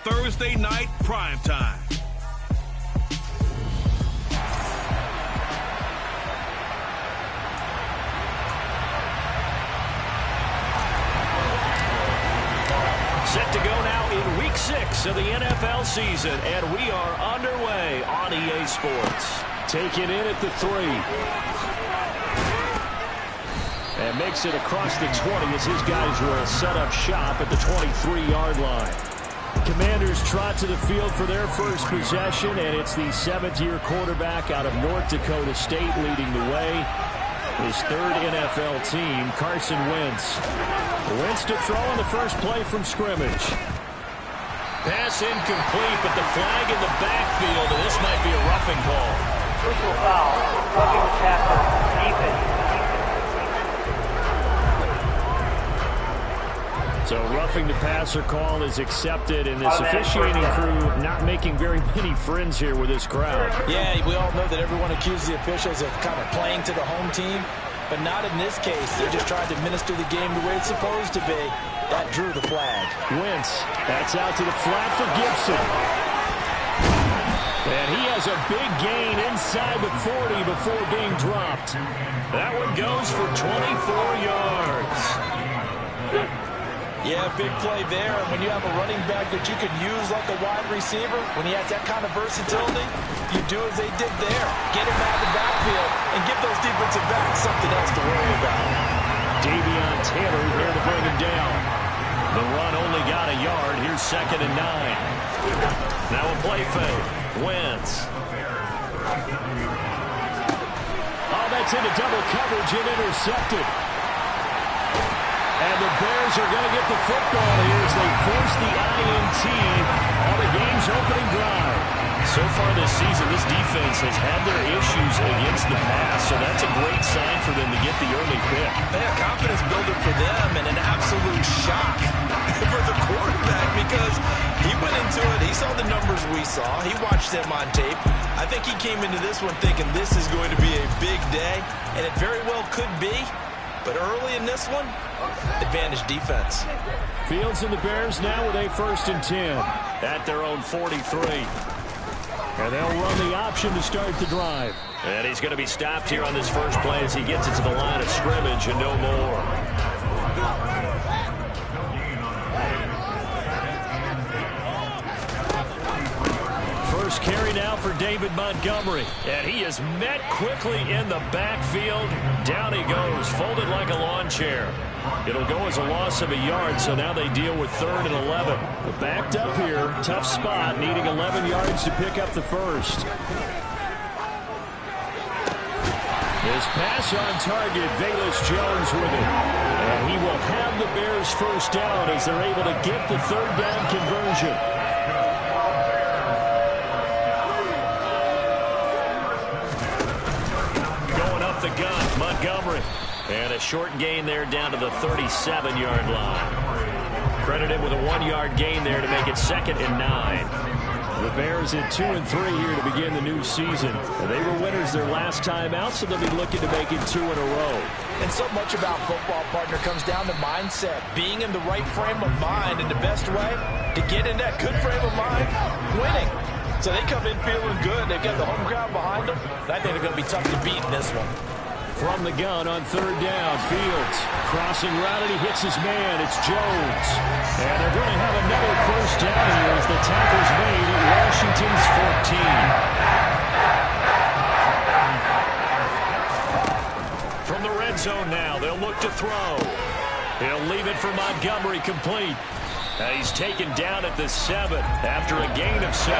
Thursday night primetime. Set to go now in Week 6 of the NFL season, and we are underway on EA Sports. Taken in at the 3. And makes it across the 20 as his guys will set up shop at the 23-yard line. Commanders trot to the field for their first possession, and it's the 7th-year quarterback out of North Dakota State leading the way. His 3rd NFL team, Carson Wentz. Wentz to throw on the first play from scrimmage. Pass incomplete, but the flag in the backfield, and this might be a roughing call. Personal foul, roughing the passer, defense. So roughing the passer call is accepted, and this officiating crew not making very many friends here with this crowd. Yeah, we all know that everyone accuses the officials of kind of playing to the home team, but not in this case. They just tried to administer the game the way it's supposed to be. That drew the flag. Wentz, that's out to the flat for Gibson. And he has a big gain inside the 40 before being dropped. That one goes for 24 yards. Yeah, big play there. And when you have a running back that you can use like a wide receiver, when he has that kind of versatility, you do as they did there. Get him out of the backfield and give those defensive backs something else to worry about. Davion Taylor there to bring him down. The run only got a yard. Here's 2nd and 9. Now a play fake. Wentz. Oh, that's into double coverage and intercepted. And the Bears are going to get the football here as they force the INT on the game's opening drive. So far this season, this defense has had their issues against the pass, so that's a great sign for them to get the early pick. Yeah, confidence builder for them and an absolute shock for the quarterback because he went into it. He saw the numbers we saw. He watched them on tape. I think he came into this one thinking this is going to be a big day, and it very well could be. But early in this one, advantage defense. Fields and the Bears now with a 1st and 10 at their own 43. And they'll run the option to start the drive. And he's going to be stopped here on this first play as he gets it to the line of scrimmage and no more. First carry now for David Montgomery. And he is met quickly in the backfield. Down he goes, folded like a lawn chair. It'll go as a loss of a yard, so now they deal with 3rd and 11. But backed up here, tough spot, needing 11 yards to pick up the first. His pass on target, Velus Jones with it. And he will have the Bears first down as they're able to get the 3rd down conversion. The gun, Montgomery. And a short gain there down to the 37-yard line. Credited with a 1-yard gain there to make it 2nd and 9. The Bears at 2 and 3 here to begin the new season. They were winners their last time out, so they'll be looking to make it 2 in a row. And so much about football, partner, comes down to mindset. Being in the right frame of mind, and the best way to get in that good frame of mind, winning. So they come in feeling good. They've got the home crowd behind them. I think they're going to be tough to beat in this one. From the gun on 3rd down, Fields crossing route, and he hits his man. It's Jones. And they're going to have another first down here as the tackle's made at Washington's 14. From the red zone now, they'll look to throw. He'll leave it for Montgomery complete. He's taken down at the 7 after a gain of 7.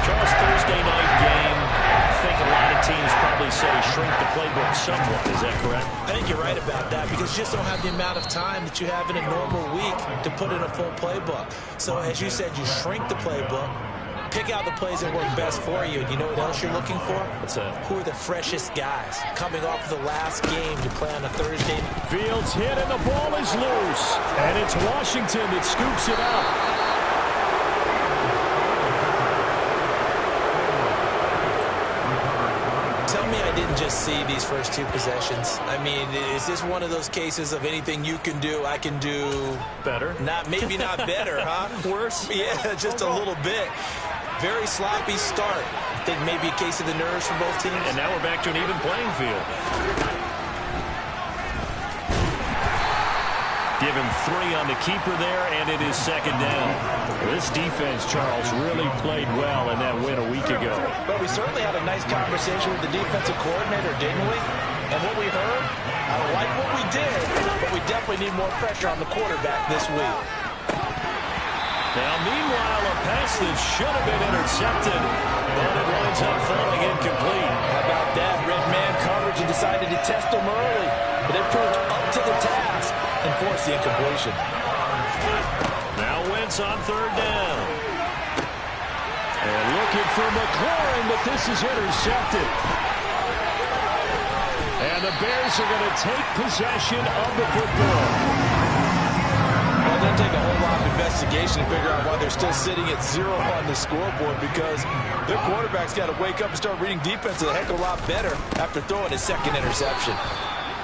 Charles, Thursday night game. I think a lot of teams probably say shrink the playbook somewhat. Is that correct? I think you're right about that because you just don't have the amount of time that you have in a normal week to put in a full playbook. So as you said, you shrink the playbook. Pick out the plays that work best for you. And you know what else you're looking for? What's that? Who are the freshest guys coming off of the last game to play on a Thursday? Fields hit and the ball is loose. And it's Washington that scoops it up. Tell me I didn't just see these first two possessions. I mean, is this one of those cases of anything you can do, I can do better? Maybe not better, huh? Worse? Yeah, just a little bit. Very sloppy start. I think maybe a case of the nerves for both teams. And now we're back to an even playing field. Give him 3 on the keeper there, and it is second down. This defense, Charles, really played well in that win a week ago. But we certainly had a nice conversation with the defensive coordinator, didn't we? And what we heard, I like what we did, but we definitely need more pressure on the quarterback this week. Now, meanwhile, a pass that should have been intercepted, but it winds up falling incomplete. How about that? Red man coverage and decided to test them early, but it proved up to the task and forced the incompletion. Now Wentz on third down. And looking for McLaurin, but this is intercepted. And the Bears are going to take possession of the football. Well, it doesn't take a whole lot of investigation to figure out why they're still sitting at 0 on the scoreboard, because their quarterback's got to wake up and start reading defense a heck of a lot better after throwing his second interception.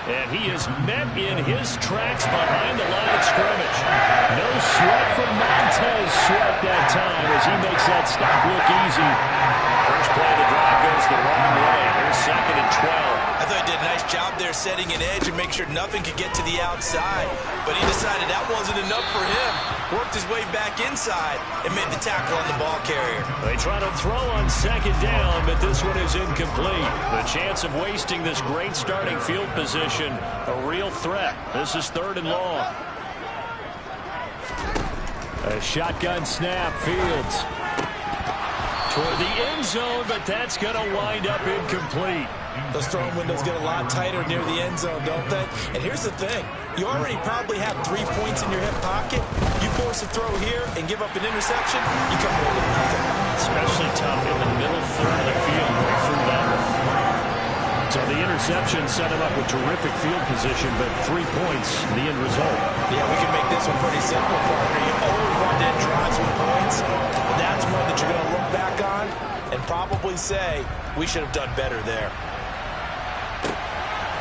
And he is met in his tracks behind the line of scrimmage. No sweat from Montez Sweat that time as he makes that stop look easy. First play of the drive goes the wrong way. Here's second and 12. I thought he did a nice job there setting an edge and make sure nothing could get to the outside. But he decided that wasn't enough for him. Worked his way back inside and made the tackle on the ball carrier. They try to throw on second down, but this one is incomplete. The chance of wasting this great starting field position, a real threat. This is third and long. A shotgun snap, Fields toward the end zone, but that's going to wind up incomplete. Those throwing windows get a lot tighter near the end zone, don't they? And here's the thing. You already probably have 3 points in your hip pocket. You force a throw here and give up an interception, you come away with nothing. Especially tough in the middle third of the field right through that one. So the interception set him up with terrific field position, but 3 points, the end result. Yeah, we can make this one pretty simple, partner. You always want to end drives with points. But that's one that you're going to look back on and probably say, we should have done better there.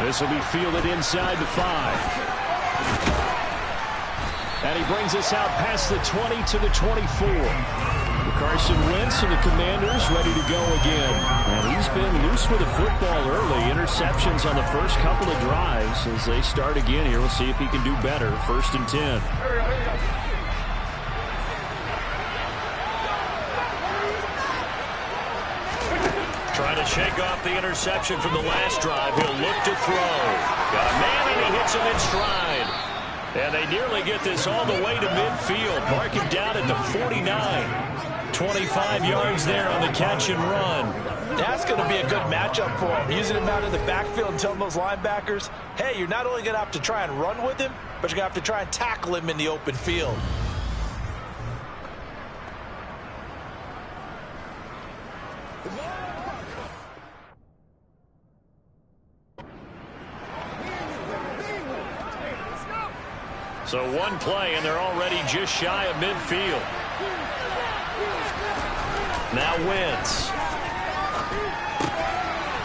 This will be fielded inside the 5. And he brings us out past the 20 to the 24. Carson Wentz and the Commanders ready to go again. And he's been loose with the football early. Interceptions on the first couple of drives as they start again here. We'll see if he can do better. First and 10. Trying to shake off the interception from the last drive. He'll look to throw. Got a man and he hits him in stride. And they nearly get this all the way to midfield. Mark him down at the 49. 25 yards there on the catch and run. That's going to be a good matchup for him. Using him out in the backfield and telling those linebackers, hey, you're not only going to have to try and run with him, but you're going to have to try and tackle him in the open field. So one play, and they're already just shy of midfield. Now Wentz.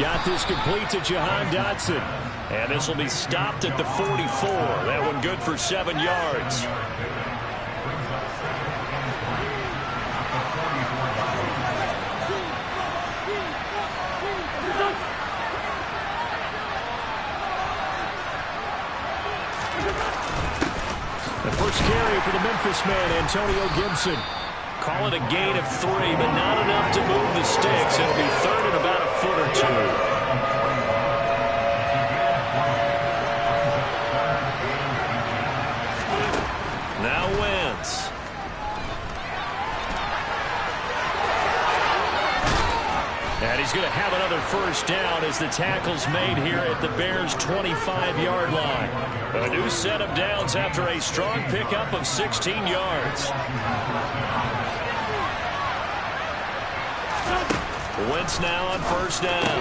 Got this complete to Jahan Dotson. And this will be stopped at the 44. That one good for 7 yards. The first carry for the Memphis man, Antonio Gibson. Call it a gain of 3, but not enough to move the sticks. It'll be third and about a foot or 2. Now Wentz. And he's going to have another first down as the tackle's made here at the Bears' 25-yard line. A new set of downs after a strong pickup of 16 yards. Wentz now on first down.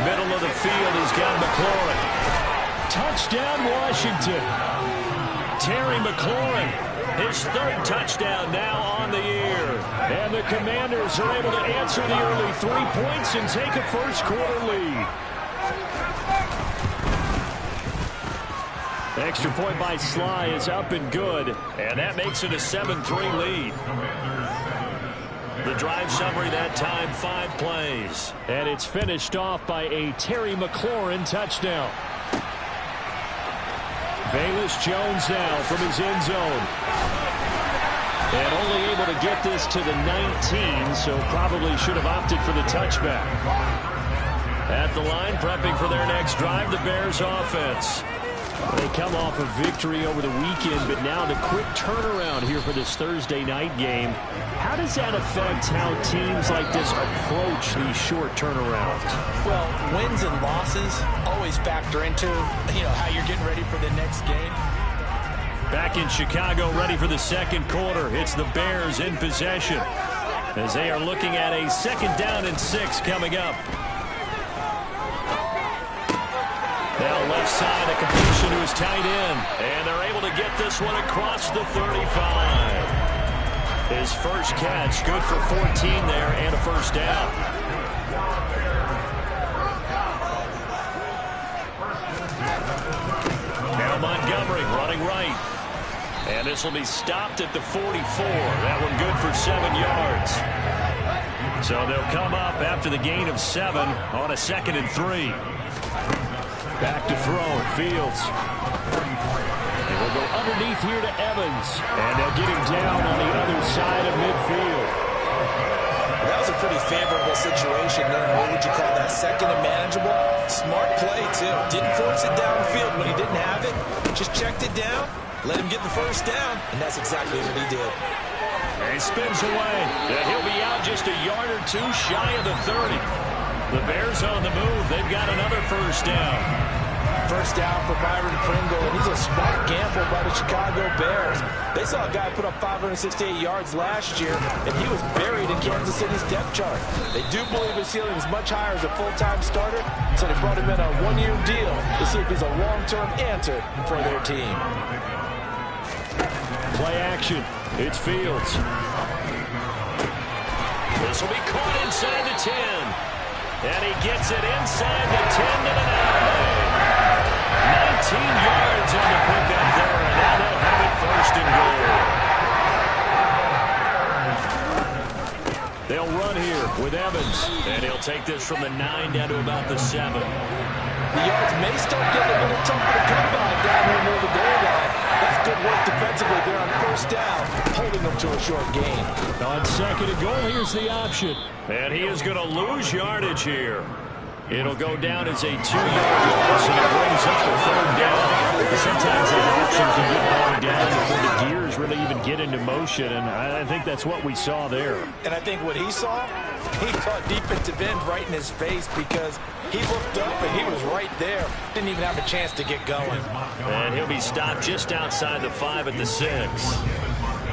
Middle of the field, he's got McLaurin. Touchdown, Washington. Terry McLaurin, his third touchdown now on the year. And the Commanders are able to answer the early 3 points and take a first quarter lead. Extra point by Sly is up and good, and that makes it a 7-3 lead. The drive summary that time, 5 plays. And it's finished off by a Terry McLaurin touchdown. Velus Jones now from his end zone. And only able to get this to the 19, so probably should have opted for the touchback. At the line, prepping for their next drive, the Bears offense. They come off a victory over the weekend, but now the quick turnaround here for this Thursday night game. How does that affect how teams like this approach these short turnarounds? Well, wins and losses always factor into, how you're getting ready for the next game. Back in Chicago, ready for the second quarter. It's the Bears in possession as they are looking at a 2nd down and 6 coming up. Now left side, a completion to his tight end. And they're able to get this one across the 35. His first catch, good for 14 there and a first down. Now Montgomery running right. And this will be stopped at the 44. That one good for 7 yards. So they'll come up after the gain of 7 on a 2nd and 3. Back to throw, Fields. And we'll go underneath here to Evans. And they'll get him down on the other side of midfield. That was a pretty favorable situation there. What would you call that? 2nd and manageable? Smart play, too. Didn't force it downfield when he didn't have it. Just checked it down, let him get the first down, and that's exactly what he did. And he spins away. He'll be out just a yard or 2 shy of the 30. The Bears on the move. They've got another first down. First down for Byron Pringle, and he's a smart gamble by the Chicago Bears. They saw a guy put up 568 yards last year, and he was buried in Kansas City's depth chart. They do believe his ceiling is much higher as a full-time starter, so they brought him in a 1-year deal to see if he's a long-term answer for their team. Play action. It's Fields. This will be caught inside the 10. And he gets it inside the 10 to the 9. 19 yards on the pickup there, and now they'll have it 1st and goal. They'll run here with Evans, and he'll take this from the 9 down to about the 7. The yards may start getting a little tougher to come by down here near the goal line. That's good work defensively there on 1st down, holding them to a short gain. On 2nd and goal, here's the option. And he is going to lose yardage here. It'll go down as a 2-yard loss, and it brings up the 3rd down. Sometimes that option can get bogged down before the gears really even get into motion, and I think that's what we saw there. And I think what he saw defensive end right in his face because he looked up and he was right there. Didn't even have a chance to get going. And he'll be stopped just outside the 5 at the 6.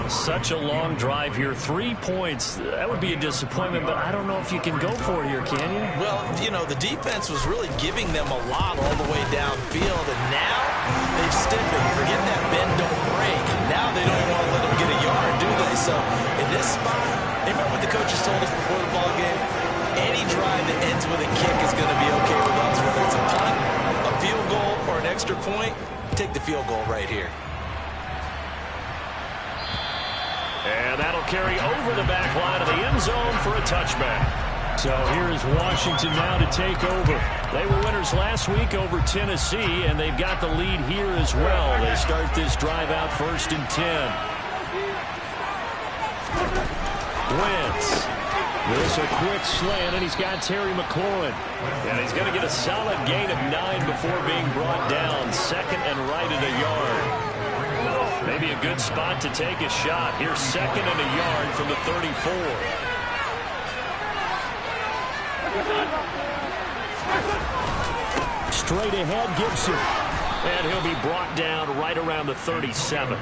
Such a long drive here. 3 points. That would be a disappointment, but I don't know if you can go for it here, can you? Well, the defense was really giving them a lot all the way downfield, and now they've stiffened. Forget that bend, don't break. Now they don't even want to let them get a yard, do they? So in this spot, remember what the coaches told us before the ball game? Any drive that ends with a kick is going to be okay with us, whether it's a punt, a field goal, or an extra point. Take the field goal right here. And that'll carry over the back line of the end zone for a touchback. So here is Washington now to take over. They were winners last week over Tennessee, and they've got the lead here as well. They start this drive out 1st and 10. Wentz. This a quick slant, and he's got Terry McLaurin. And he's going to get a solid gain of 9 before being brought down. 2nd and right at a yard. Maybe a good spot to take a shot. Here's 2nd and a yard from the 34. Straight ahead, Gibson. And he'll be brought down right around the 37.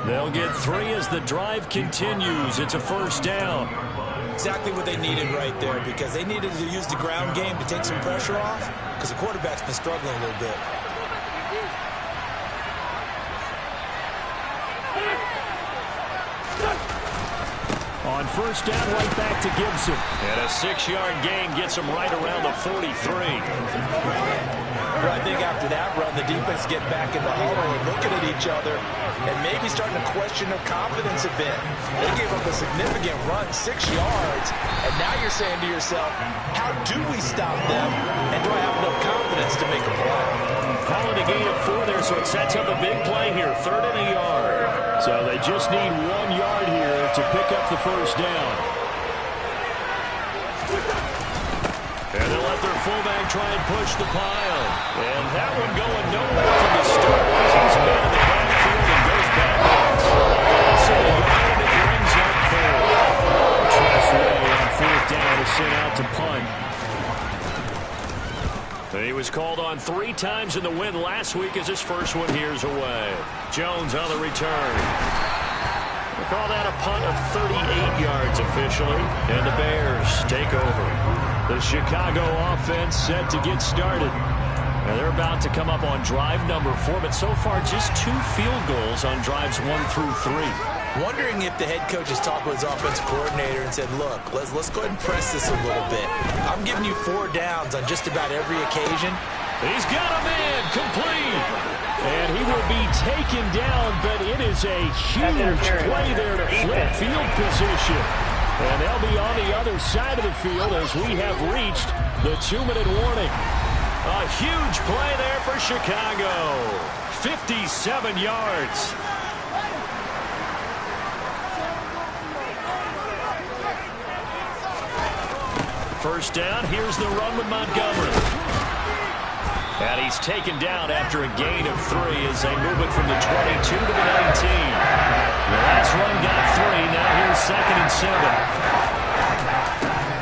They'll get 3 as the drive continues. It's a 1st down. Exactly what they needed right there, because they needed to use the ground game to take some pressure off, because the quarterback's been struggling a little bit. On 1st down, right back to Gibson. And a 6-yard gain gets him right around the 43. But I think after that run, the defense get back in the huddle and looking at each other and maybe starting to question their confidence a bit. They gave up a significant run, 6 yards, and now you're saying to yourself, how do we stop them? And do I have enough confidence to make a play? Call it a gain of 4 there, so it sets up a big play here, 3rd and a yard. So they just need 1 yard here to pick up the first down. And they'll let their fullback try and push the pile. And that one going nowhere from the start as he's met in the backfield and goes backwards. So the yard it brings up 4. Tressway on 4th down is sent out to punt. He was called on 3 times in the win last week as his first one here's away. Jones on the return. We call that a punt of 38 yards officially. And the Bears take over. The Chicago offense set to get started. And they're about to come up on drive number 4, but so far just 2 field goals on drives 1 through 3. Wondering if the head coach has talked with his offensive coordinator and said, look, let's go ahead and press this a little bit. I'm giving you 4 downs on just about every occasion. He's got a man complete. And he will be taken down, but it is a huge play there to flip field position. And they'll be on the other side of the field as we have reached the 2-minute warning. A huge play there for Chicago. 57 yards. First down, here's the run with Montgomery. And he's taken down after a gain of 3 as they move it from the 22 to the 19. The last run got 3, now here's 2nd and 7.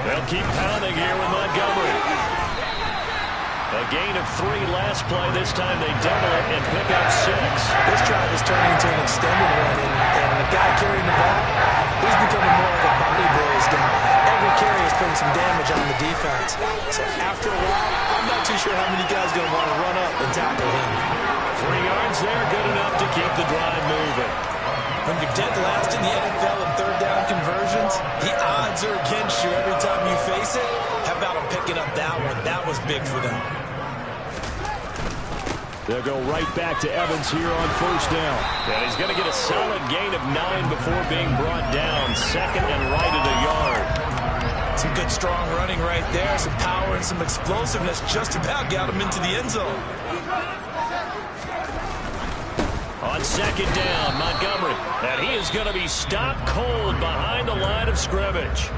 They'll keep pounding here with Montgomery. A gain of 3 last play. This time they double it and pick up 6. This drive is turning into an extended one, and the guy carrying the ball, he's becoming more like a body boys guy. Every carry is putting some damage on the defense. So after a while, I'm not too sure how many guys are going to want to run up and tackle him. 3 yards there, good enough to keep the drive moving. When you're dead last in the NFL in 3rd down conversions, the odds are against you every time you face it. How about him picking up that one? That was big for them. They'll go right back to Evans here on 1st down. And he's going to get a solid gain of 9 before being brought down. 2nd and right at a yard. Some good strong running right there. Some power and some explosiveness. Just about got him into the end zone. On 2nd down, Montgomery. And he is going to be stopped cold behind the line of scrimmage.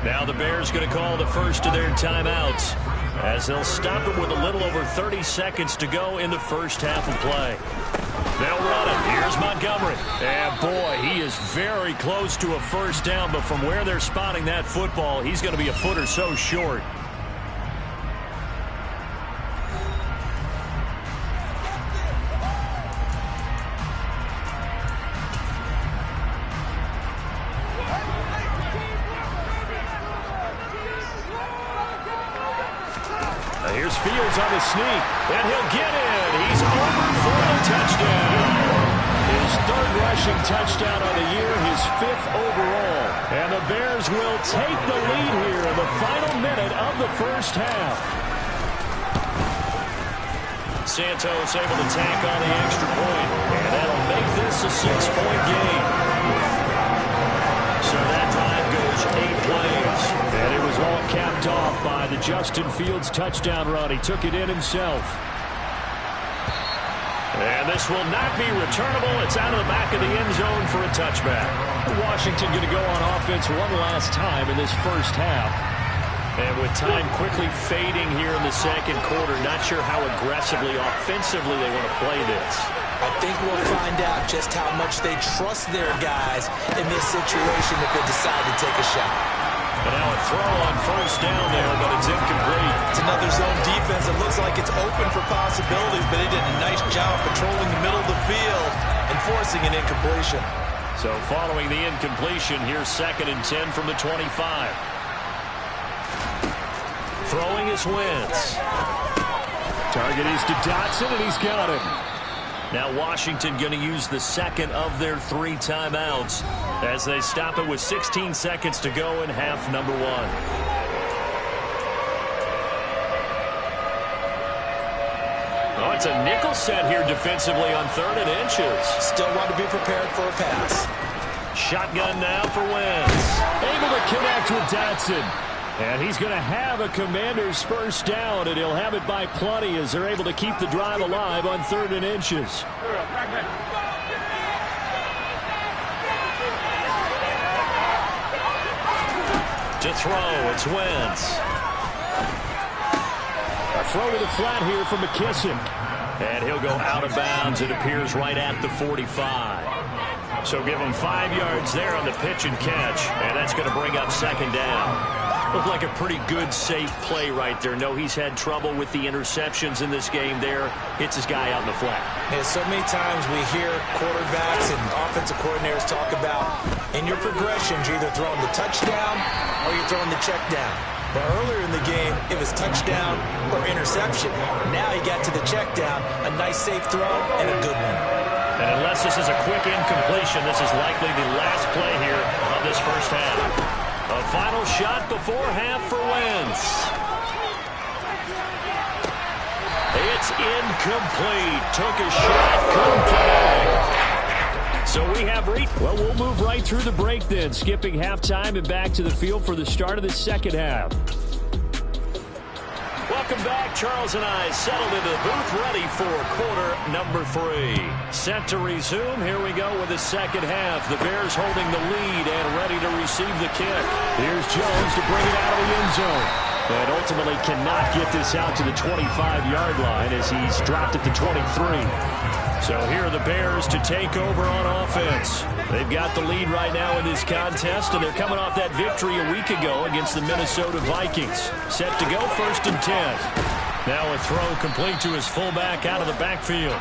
Now the Bears going to call the first of their timeouts, as they'll stop it with a little over 30 seconds to go in the first half of play. They'll run it. Here's Montgomery. And boy, he is very close to a first down, but from where they're spotting that football, he's going to be a foot or so short. Here's Fields on the sneak, and he'll get in. He's over for the touchdown. His 3rd rushing touchdown of the year, his 5th overall. And the Bears will take the lead here in the final minute of the first half. Santos able to tack on the extra point, and that'll make this a 6-point game. So that drive goes 8 plays, and it was all capped off by the Justin Fields touchdown run. He took it in himself. And this will not be returnable. It's out of the back of the end zone for a touchback. Washington going to go on offense one last time in this first half. And with time quickly fading here in the 2nd quarter, not sure how aggressively, offensively they want to play this. I think we'll find out just how much they trust their guys in this situation if they decide to take a shot. And now a throw on 1st down there, but it's incomplete. It's another zone defense that looks like it's open for possibilities, but they did a nice job patrolling the middle of the field and forcing an incompletion. So following the incompletion, here's 2nd and 10 from the 25. Throwing is Wentz. Target is to Dotson, and he's got him. Now Washington going to use the 2nd of their 3 timeouts as they stop it with 16 seconds to go in half number 1. Oh, it's a nickel set here defensively on 3rd and inches. Still want to be prepared for a pass. Shotgun now for Wentz. Able to connect with Dotson. And he's going to have a Commanders first down, and he'll have it by plenty as they're able to keep the drive alive on 3rd and inches. To throw, it's Wentz. A throw to the flat here from McKissick. And he'll go out of bounds, it appears, right at the 45. So give him 5 yards there on the pitch and catch, and that's going to bring up 2nd down. Looked like a pretty good, safe play right there. No, he's had trouble with the interceptions in this game there. Hits his guy out in the flat. Yeah, so many times we hear quarterbacks and offensive coordinators talk about in your progressions, you're either throwing the touchdown or you're throwing the check down. But earlier in the game, it was touchdown or interception. Now he got to the check down, a nice safe throw, and a good one. And unless this is a quick incompletion, this is likely the last play here of this first half. A final shot before half for Wentz. It's incomplete. Took a shot, couldn't connect. So we have well, we'll move right through the break then, skipping halftime and back to the field for the start of the second half. Welcome back. Charles and I settled into the booth, ready for quarter number 3. Set to resume. Here we go with the second half. The Bears holding the lead and ready to receive the kick. Here's Jones to bring it out of the end zone. And ultimately cannot get this out to the 25-yard line as he's dropped at the 23. So here are the Bears to take over on offense. They've got the lead right now in this contest, and they're coming off that victory a week ago against the Minnesota Vikings. Set to go, 1st and 10. Now a throw complete to his fullback out of the backfield.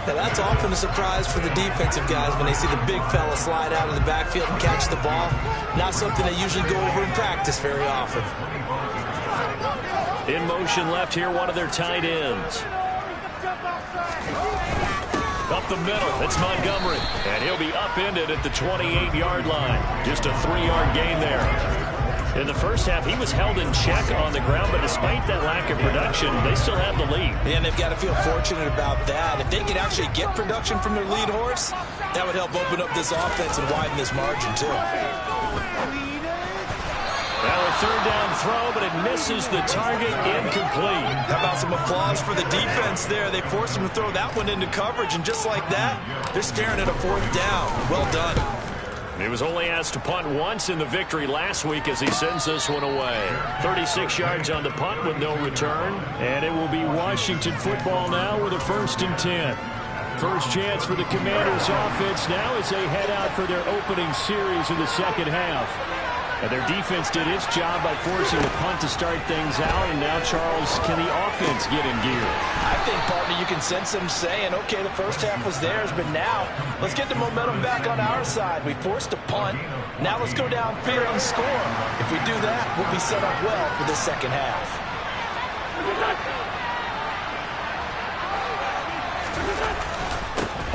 Now that's often a surprise for the defensive guys when they see the big fella slide out of the backfield and catch the ball. Not something they usually go over in practice very often. In motion left here, one of their tight ends. Up the middle, it's Montgomery. And he'll be upended at the 28-yard line. Just a 3-yard gain there. In the first half, he was held in check on the ground, but despite that lack of production, they still have the lead. And they've got to feel fortunate about that. If they could actually get production from their lead horse, that would help open up this offense and widen this margin, too. Now a 3rd down throw, but it misses the target, incomplete. How about some applause for the defense there? They forced him to throw that one into coverage, and just like that, they're staring at a 4th down. Well done. He was only asked to punt once in the victory last week as he sends this one away. 36 yards on the punt with no return, and it will be Washington football now with a 1st and 10. First chance for the Commanders offense now as they head out for their opening series of the second half. And their defense did its job by forcing the punt to start things out, and now, Charles, can the offense get in gear? I think, partner, you can sense them saying, okay, the first half was theirs, but now let's get the momentum back on our side. We forced a punt. Now let's go downfield and score. If we do that, we'll be set up well for the second half.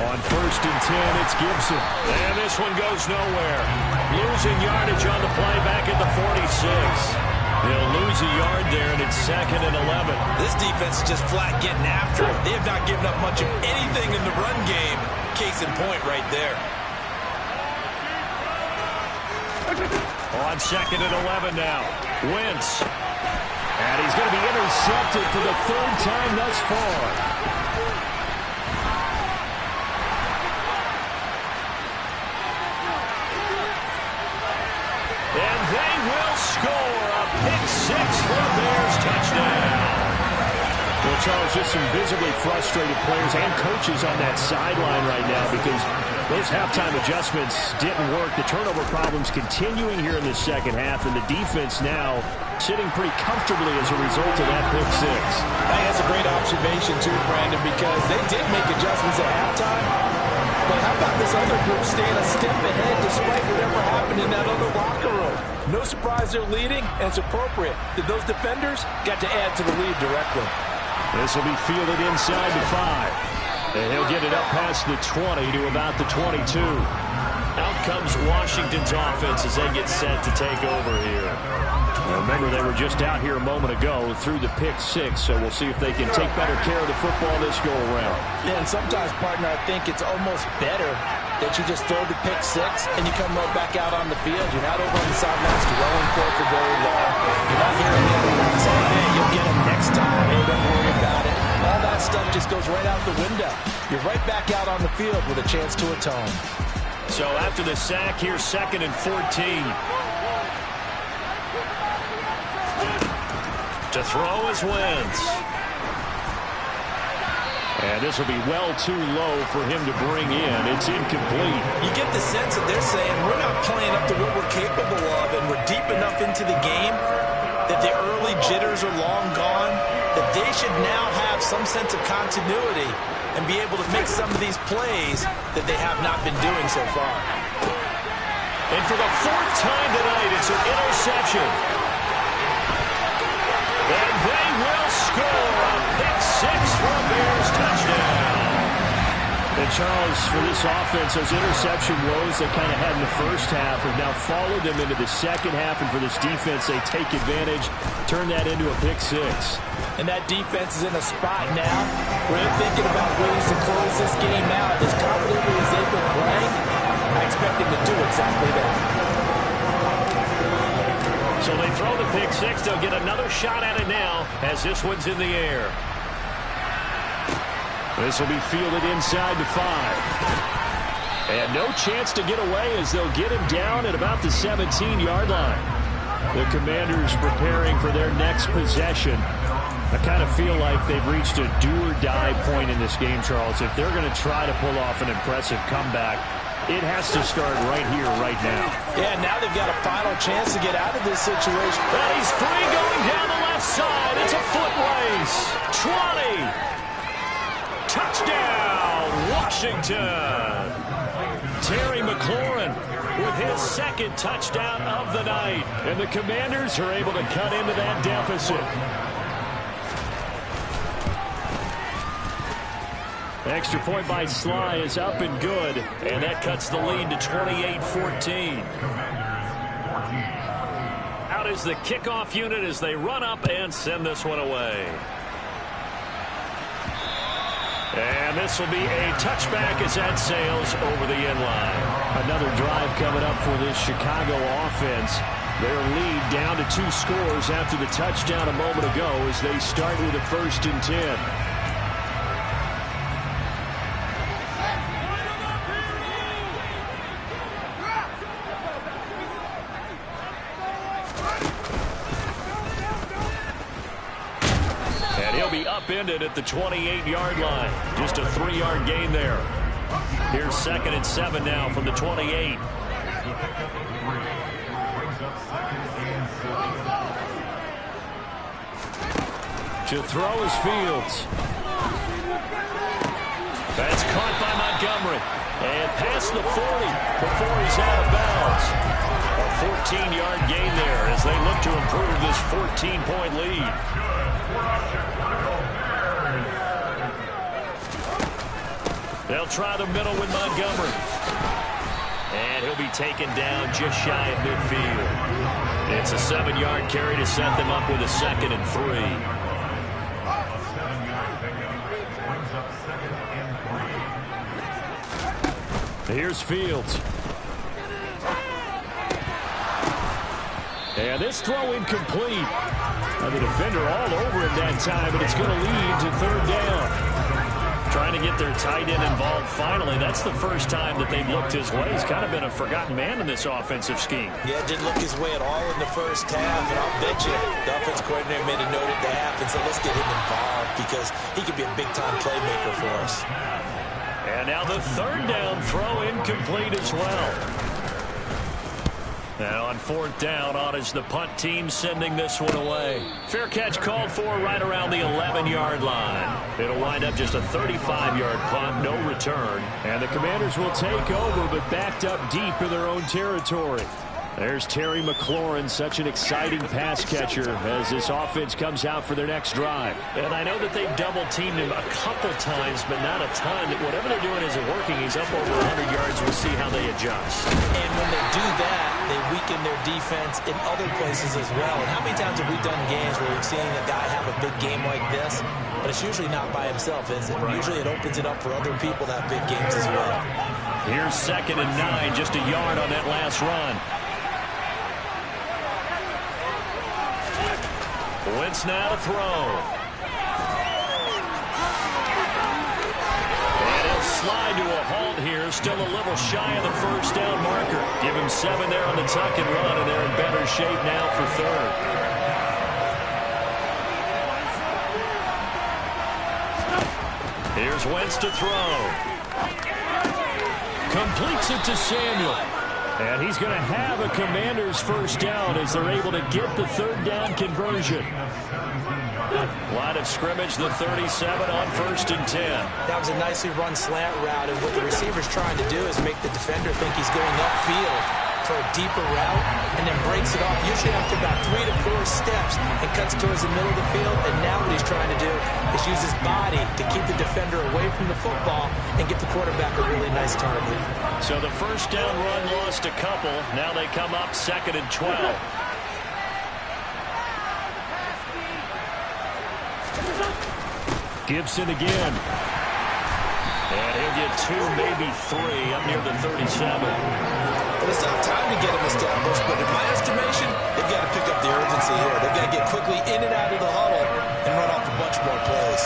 On 1st and 10, it's Gibson. And this one goes nowhere. Losing yardage on the play back at the 46. They'll lose a yard there, and it's 2nd and 11. This defense is just flat getting after it. They have not given up much of anything in the run game. Case in point right there. On 2nd and 11 now. Wentz. And he's going to be intercepted for the 3rd time thus far. And they will score a pick 6 for the Bears touchdown. Well, Charles, just some visibly frustrated players and coaches on that sideline right now because those halftime adjustments didn't work. The turnover problems continuing here in the second half, and the defense now sitting pretty comfortably as a result of that pick 6. I think that's a great observation too, Brandon, because they did make adjustments at halftime. But how about this other group staying a step ahead despite whatever happened in that other locker room? No surprise they're leading, and it's appropriate that those defenders got to add to the lead directly. This will be fielded inside the 5. And he'll get it up past the 20 to about the 22. Out comes Washington's offense as they get set to take over here. Now remember, they were just out here a moment ago through the pick six, so we'll see if they can take better care of the football this go-around. Yeah, and sometimes, partner, I think it's almost better that you just throw the pick six and you come right back out on the field. You're not over on the sidelines throwing for it for very long. You're not hearing the other one saying, hey, you'll get him next time. Hey, don't worry about it. All that stuff just goes right out the window. You're right back out on the field with a chance to atone. So after the sack, here's 2nd and 14. To throw is Wentz. And this will be well too low for him to bring in. It's incomplete. You get the sense that they're saying we're not playing up to what we're capable of, and we're deep enough into the game that the early jitters are long gone, that they should now have some sense of continuity and be able to make some of these plays that they have not been doing so far. And for the 4th time tonight, it's an interception. And they will score a pick six for a Bears touchdown. And Charles, for this offense, those interception woes they kind of had in the first half have now followed them into the second half. And for this defense, they take advantage, turn that into a pick six. And that defense is in a spot now where they're thinking about ways to close this game out. As confidently as they've been playing, I expect them to do exactly that. So they throw the pick six. They'll get another shot at it now as this one's in the air. This will be fielded inside the 5. And no chance to get away as they'll get him down at about the 17-yard line. The Commanders preparing for their next possession. I kind of feel like they've reached a do-or-die point in this game, Charles. If they're going to try to pull off an impressive comeback, it has to start right here, right now. Yeah, now they've got a final chance to get out of this situation. And he's free going down the left side. It's a foot race. 20. Touchdown, Washington. Terry McLaurin with his 2nd touchdown of the night. And the Commanders are able to cut into that deficit. Extra point by Sly is up and good, and that cuts the lead to 28-14. Out is the kickoff unit as they run up and send this one away. And this will be a touchback as that sails over the end line. Another drive coming up for this Chicago offense. Their lead down to 2 scores after the touchdown a moment ago as they start with a 1st and 10. Upended at the 28-yard line. Just a 3-yard gain there. Here's 2nd and 7 now from the 28. To throw is Fields. That's caught by Montgomery. And past the 40 before he's out of bounds. A 14-yard gain there as they look to improve this 14-point lead. They'll try the middle with Montgomery. And he'll be taken down just shy of midfield. It's a 7-yard carry to set them up with a 2nd and 3. Here's Fields. And this throw incomplete. And the defender all over him that time, but it's going to lead to 3rd down. Trying to get their tight end involved finally. That's the first time that they've looked his way. He's kind of been a forgotten man in this offensive scheme. Yeah, didn't look his way at all in the first half. And I'll bet you the offense coordinator made a note at the half and said, let's get him involved because he could be a big-time playmaker for us. And now the 3rd down throw incomplete as well. Now on 4th down, on is the punt team sending this one away. Fair catch called for right around the 11-yard line. It'll wind up just a 35-yard punt, no return. And the Commanders will take over, but backed up deep in their own territory. There's Terry McLaurin, such an exciting pass catcher as this offense comes out for their next drive. And I know that they've double-teamed him a couple times, but not a ton. Whatever they're doing isn't working. He's up over 100 yards. We'll see how they adjust. And when they do that, they weaken their defense in other places as well. And how many times have we done games where we've seen a guy have a big game like this? But it's usually not by himself, is it? Right. Usually it opens it up for other people to have big games as well. Here's 2nd and 9, just a yard on that last run. Wentz now to throw. And he'll slide to a halt here. Still a little shy of the first down marker. Give him 7 there on the tuck and run, and they're in better shape now for 3rd. Here's Wentz to throw. Completes it to Samuel. And he's going to have a Commanders first down as they're able to get the 3rd down conversion. Line of scrimmage, the 37 on 1st and 10. That was a nicely run slant route, and what the receiver's trying to do is make the defender think he's going upfield for a deeper route, and then breaks it off, usually after about 3 to 4 steps, and cuts towards the middle of the field. And now what he's trying to do is use his body to keep the defender away from the football and get the quarterback a really nice target. So the first down run lost a couple. Now they come up 2nd and 12. Gibson again. And he'll get 2, maybe 3 up near the 37. But it's not time to get him established, but in my estimation, they've got to pick up the urgency here. They've got to get quickly in and out of the huddle and run off a bunch more plays.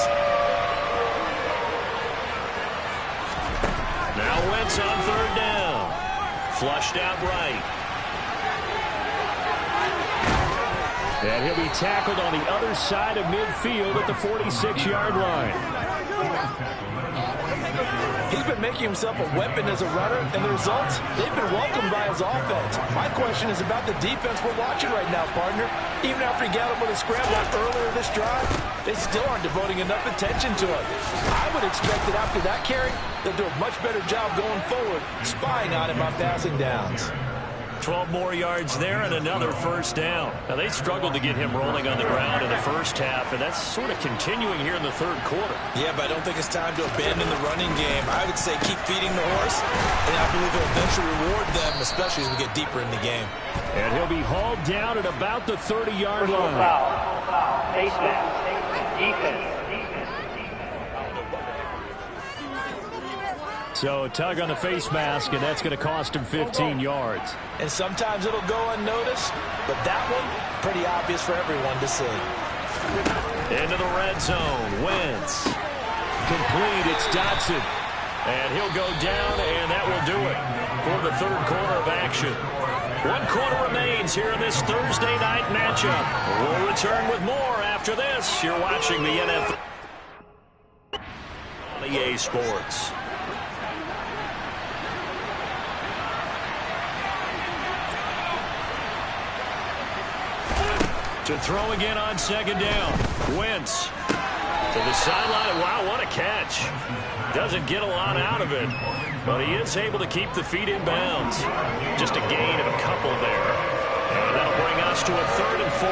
Now Wentz on 3rd down. Flushed out right. And he'll be tackled on the other side of midfield at the 46-yard line. He's been making himself a weapon as a runner, and the results, they've been welcomed by his offense. My question is about the defense we're watching right now, partner. Even after he got him with a scramble earlier this drive, they still aren't devoting enough attention to it. I would expect that after that carry, they'll do a much better job going forward, spying on him on passing downs. 12 more yards there and another first down. Now, they struggled to get him rolling on the ground in the first half, and that's sort of continuing here in the 3rd quarter. Yeah, but I don't think it's time to abandon the running game. I would say keep feeding the horse, and I believe it'll eventually reward them, especially as we get deeper in the game. And he'll be hauled down at about the 30-yard line. Face mask. Defense. So a tug on the face mask, and that's going to cost him 15 yards. And sometimes it'll go unnoticed, but that one, pretty obvious for everyone to see. Into the red zone. Wentz. Complete. It's Dotson. And he'll go down, and that will do it for the 3rd quarter of action. 1 quarter remains here in this Thursday night matchup. We'll return with more after this. You're watching the NFL on EA Sports. To throw again on 2nd down. Wentz to the sideline. Wow, what a catch. Doesn't get a lot out of it, but he is able to keep the feet in bounds. Just a gain of a couple there. And that'll bring us to a 3rd and 4.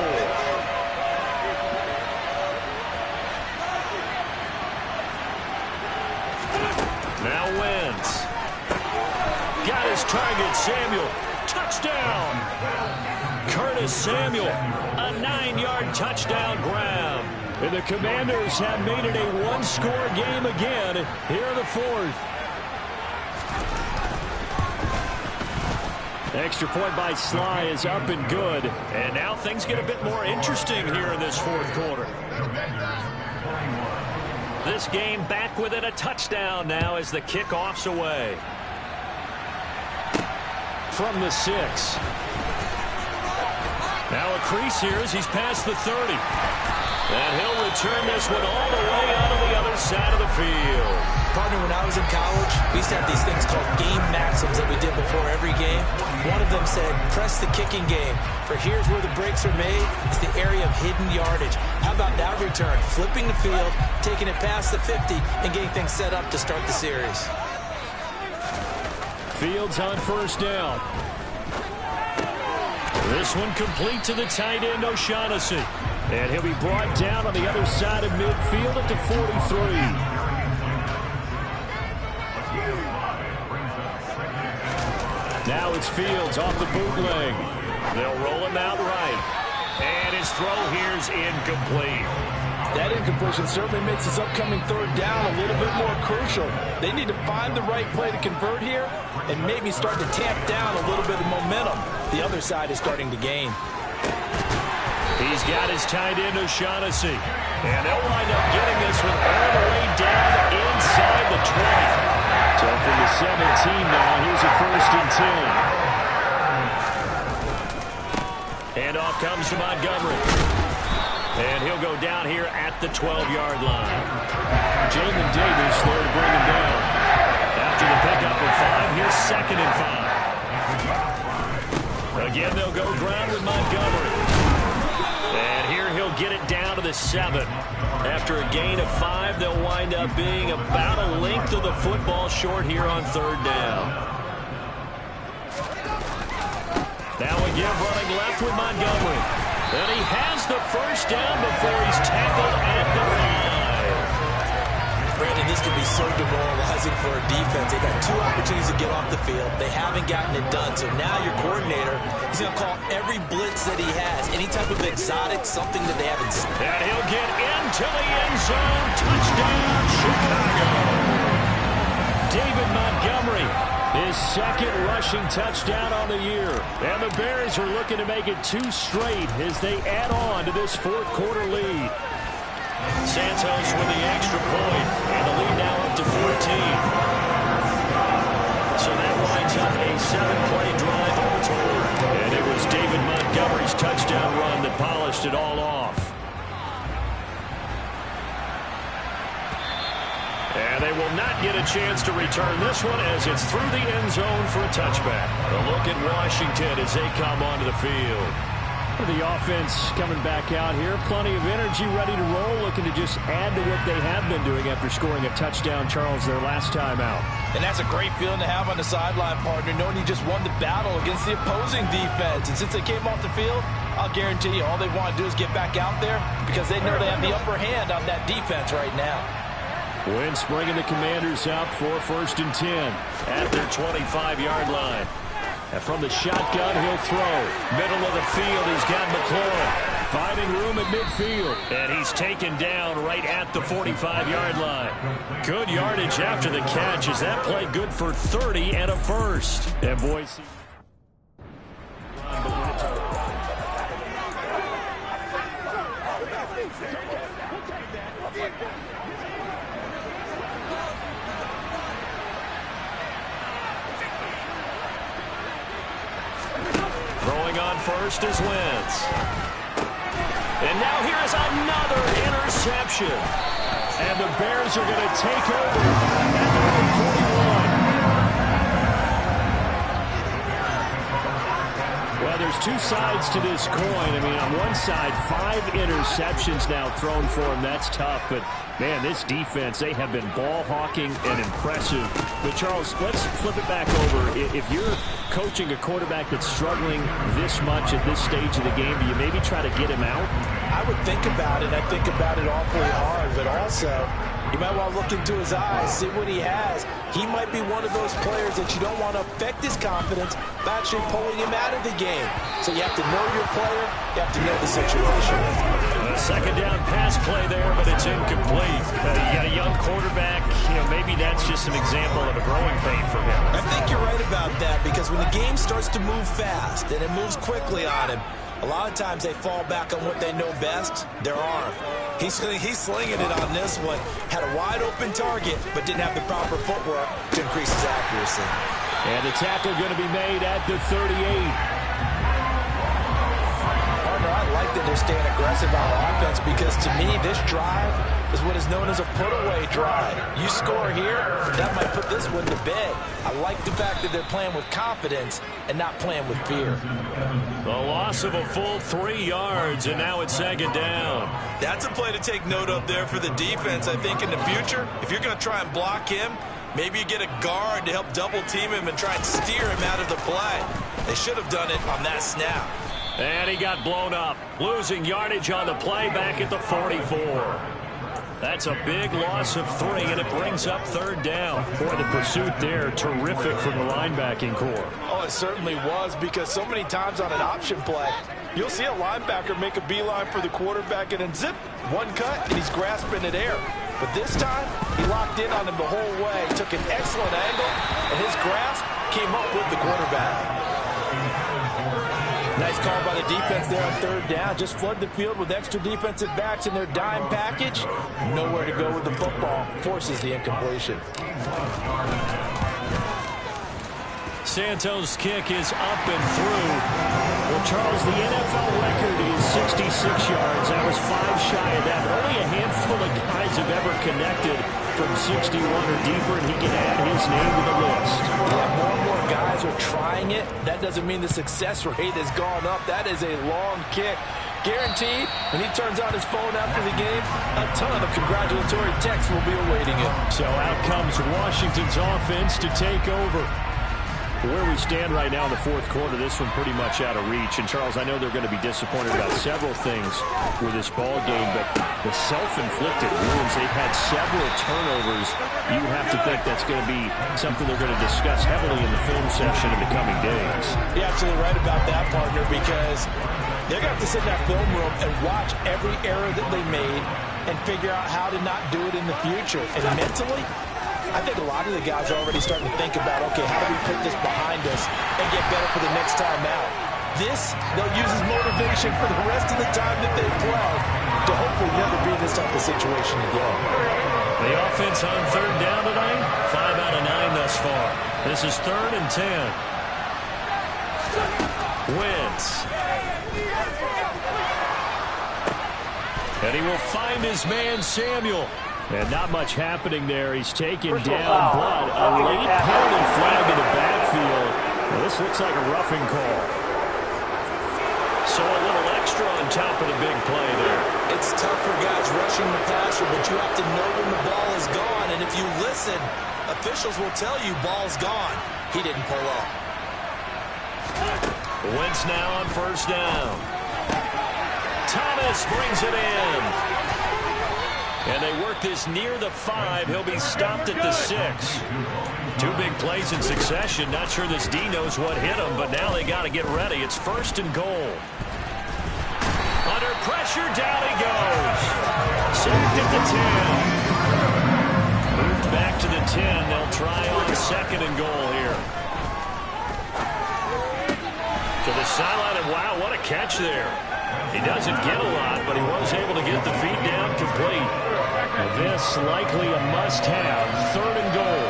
Now Wentz. Got his target, Samuel. Touchdown. Curtis Samuel, a 9-yard touchdown grab. And the Commanders have made it a 1-score game again here in the 4th. Extra point by Sly is up and good. And now things get a bit more interesting here in this 4th quarter. This game back within a touchdown now as the kickoff's away. From the 6. Now a crease here as he's past the 30. And he'll return this one all the way out of the other side of the field. Partner, when I was in college, we used to have these things called game maxims that we did before every game. One of them said, press the kicking game. For here's where the breaks are made. It's the area of hidden yardage. How about that return? Flipping the field, taking it past the 50, and getting things set up to start the series. Fields on 1st down. This one complete to the tight end, O'Shaughnessy. And he'll be brought down on the other side of midfield at the 43. Now it's Fields off the bootleg. They'll roll him out right. And his throw here's incomplete. That incompletion certainly makes this upcoming third down a little bit more crucial. They need to find the right play to convert here and maybe start to tamp down a little bit of momentum. The other side is starting to gain. He's got his tight end, O'Shaughnessy. And they'll wind up getting this one all the way down inside the 20. So from the 17 now, here's a 1st and 10. And off comes to Montgomery. And he'll go down here at the 12-yard line. Jamin Davis there to bring him down. After the pickup of 5, here's 2nd and 5. Again, they'll go ground with Montgomery. And here he'll get it down to the 7. After a gain of 5, they'll wind up being about a length of the football short here on 3rd down. Now again running left with Montgomery. And he has the 1st down before he's tackled at the 5. Brandon, this could be so demoralizing for a defense. They've had 2 opportunities to get off the field. They haven't gotten it done. So now your coordinator is going to call every blitz that he has, any type of exotic, something that they haven't seen. And he'll get into the end zone. Touchdown, Chicago. David Montgomery, his 2nd rushing touchdown on the year. And the Bears are looking to make it 2 straight as they add on to this 4th quarter lead. Santos with the extra point, and the lead now up to 14. So that winds up a 7-play drive all told. And it was David Montgomery's touchdown run that polished it all off. And they will not get a chance to return this one as it's through the end zone for a touchback. A look at Washington as they come onto the field. The offense coming back out here. Plenty of energy, ready to roll, looking to just add to what they have been doing after scoring a touchdown, Charles, their last time out. And that's a great feeling to have on the sideline, partner, knowing you just won the battle against the opposing defense. And since they came off the field, I'll guarantee you all they want to do is get back out there because they know they have the upper hand on that defense right now. Wentz bringing the Commanders up for 1st and 10 at their 25-yard line. And from the shotgun, he'll throw. Middle of the field, he's got McLaurin. Finding room at midfield. And he's taken down right at the 45-yard line. Good yardage after the catch. Is that play good for 30 and a 1st? And Boise. Throwing on first is Wentz. And now here is another interception. And the Bears are going to take over at the 41. Well, there's 2 sides to this coin. I mean, on one side, 5 interceptions now thrown for him. That's tough. But, man, this defense, they have been ball hawking and impressive. But, Charles, let's flip it back over. If you're coaching a quarterback that's struggling this much at this stage of the game, do you maybe try to get him out? I would think about it. I think about it awfully hard, but also you might want to look into his eyes, see what he has. He might be one of those players that you don't want to affect his confidence by actually pulling him out of the game. So you have to know your player. You have to know the situation. A 2nd down pass play there, but it's incomplete. You got a young quarterback. You know, maybe that's just an example of a growing pain for him. I think you're right about that because when the game starts to move fast and it moves quickly on him, a lot of times they fall back on what they know best, their arm. He's slinging it on this one. Had a wide-open target, but didn't have the proper footwork to increase his accuracy. And the tackle going to be made at the 38. Partner, I like that they're staying aggressive on offense because, to me, this drive is what is known as a put-away drive. You score here, that might put this one to bed. I like the fact that they're playing with confidence and not playing with fear. The loss of a full 3 yards, and now it's 2nd down. That's a play to take note of there for the defense. I think in the future, if you're going to try and block him, maybe you get a guard to help double-team him and try and steer him out of the play. They should have done it on that snap. And he got blown up, losing yardage on the play back at the 44. That's a big loss of 3, and it brings up 3rd down. Boy, the pursuit there, terrific from the linebacking core. Oh, it certainly was, because so many times on an option play, you'll see a linebacker make a beeline for the quarterback, and then zip, one cut, and he's grasping at air. But this time, he locked in on him the whole way, took an excellent angle, and his grasp came up with the quarterback. Nice call by the defense there on 3rd down. Just flood the field with extra defensive backs in their dime package. Nowhere to go with the football. Forces the incompletion. Santos' kick is up and through. Well, Charles, the NFL record is 66 yards. That was 5 shy of that. But only a handful of guys have ever connected from 61 or deeper, and he can add his name to the list. Yeah, more and more guys are trying it. That doesn't mean the success rate has gone up. That is a long kick. Guaranteed, when he turns on his phone after the game, a ton of congratulatory texts will be awaiting him. So out comes Washington's offense to take over. Where we stand right now in the 4th quarter, this one pretty much out of reach. And, Charles, I know they're going to be disappointed about several things with this ball game, but the self-inflicted wounds, they've had several turnovers. You have to think that's going to be something they're going to discuss heavily in the film session in the coming days. You're absolutely right about that, partner, because they're going to have to sit in that film room and watch every error that they made and figure out how to not do it in the future. And mentally, I think a lot of the guys are already starting to think about, okay, how do we put this behind us and get better for the next time out? This, they'll use as motivation for the rest of the time that they play to hopefully never be in this type of situation again. The offense on 3rd down tonight, 5 out of 9 thus far. This is 3rd and 10. Wentz. And he will find his man, Samuel. And not much happening there. He's taken down, but a late penalty flag in the backfield. Well, this looks like a roughing call. So a little extra on top of the big play there. It's tough for guys rushing the passer, but you have to know when the ball is gone. And if you listen, officials will tell you ball's gone. He didn't pull up. Wentz now on 1st down. Thomas brings it in. And they work this near the 5. He'll be stopped at the 6. 2 big plays in succession. Not sure this D knows what hit him, but now they got to get ready. It's 1st and goal. Under pressure, down he goes. Sacked at the 10. Moved back to the 10. They'll try on 2nd and goal here. To the sideline, and wow, what a catch there. He doesn't get a lot, but he was able to get the feet down complete. This likely a must-have. 3rd and goal.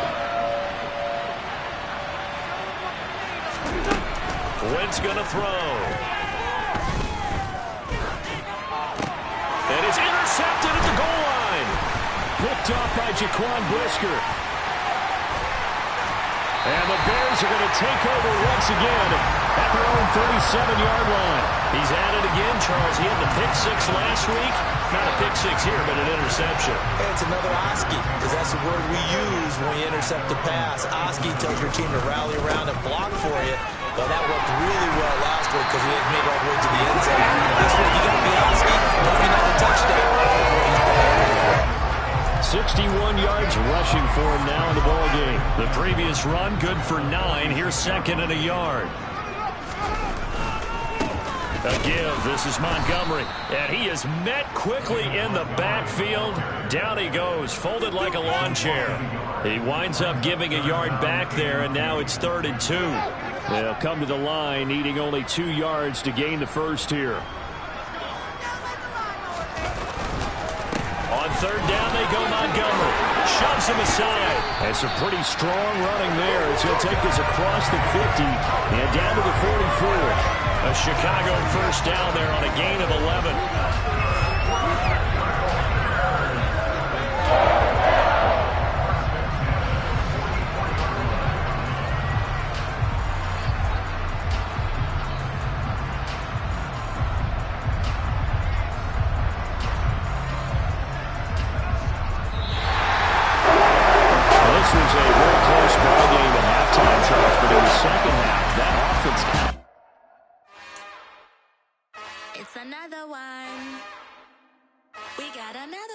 Wentz going to throw. And it's intercepted at the goal line. Picked off by Jaquan Brisker. And the Bears are going to take over once again at their own 37-yard line. He's at it again, Charles. He had the pick 6 last week. Not a pick 6 here, but an interception. And it's another Oski, because that's the word we use when we intercept the pass. Oski tells your team to rally around and block for you. But that worked really well last week because he had made all the way to the end zone. This week, you got to be Oski, maybe not a touchdown. 61 yards rushing for him now in the ball game. The previous run good for 9. Here's 2nd and a yard. A give. This is Montgomery. And he is met quickly in the backfield. Down he goes, folded like a lawn chair. He winds up giving a yard back there, and now it's 3rd and 2. They'll come to the line, needing only 2 yards to gain the first here. On 3rd down, they go Montgomery. Shoves him aside. And some pretty strong running there as he'll take this across the 50 and down to the 44. A Chicago 1st down there on a gain of 11. another one. We got another